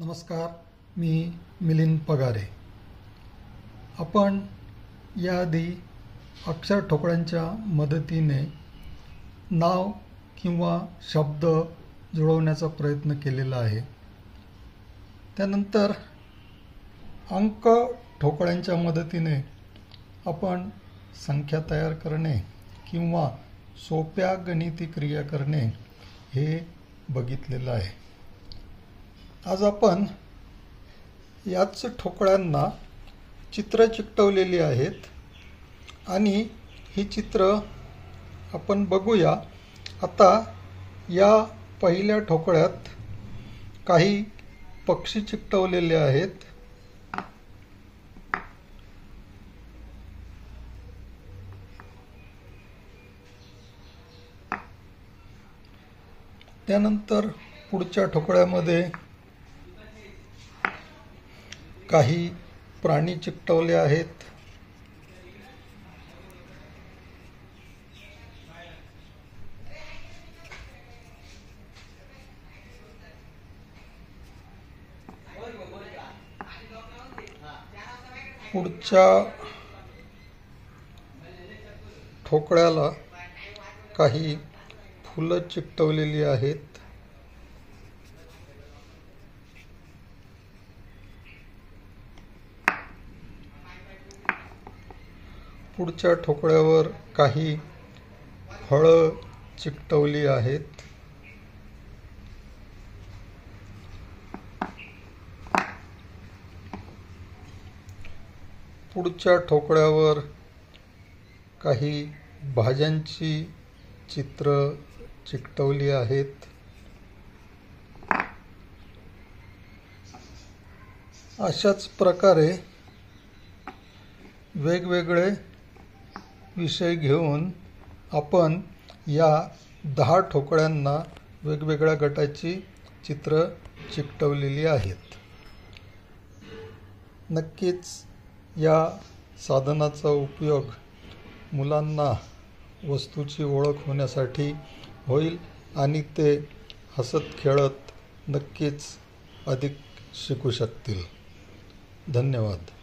नमस्कार, मी मिलिंद पगारे. आपण याआधी अक्षर ठोकळ्यांच्या मदतीने नाव किंवा शब्द जुळवण्याचा प्रयत्न केलेला आहे. त्यानंतर अंक ठोकळ्यांच्या मदतीने आपण संख्या तयार करणे किंवा सोप्या गणिती क्रिया करणे हे बघितलेलं आहे. आज आपण याच ठोकळ्यांना चित्र चिकटवलेली आहेत आणि ही चित्र आपण बघूया. आता या पहिल्या ठोकळ्यात काही पक्षी चिकटवलेले आहेत. त्यानंतर पुढच्या ठोकळ्यामध्ये काही प्राणी चिकटवले आहेत. पुढच्या ठोकळ्याला काही फुलं चिकटवलेली आहेत. पुढच्या ठोकळ्यावर काही फळं चिकटवली आहेत. पुढच्या ठोकळ्यावर काही भाज्यांची चित्र चिकटवली आहेत. अशाच प्रकारे वेगवेगळे विषय घेऊन आपण या 10 ठोकळ्यांना वेगवेगळ्या गटाची चित्र चिकटवलेली आहेत. नक्कीच या साधनाचा उपयोग मुलांना वस्तूची ओळख होण्यासाठी होईल आणि ते हसत खेळत नक्कीच अधिक शिकू शकतील. धन्यवाद.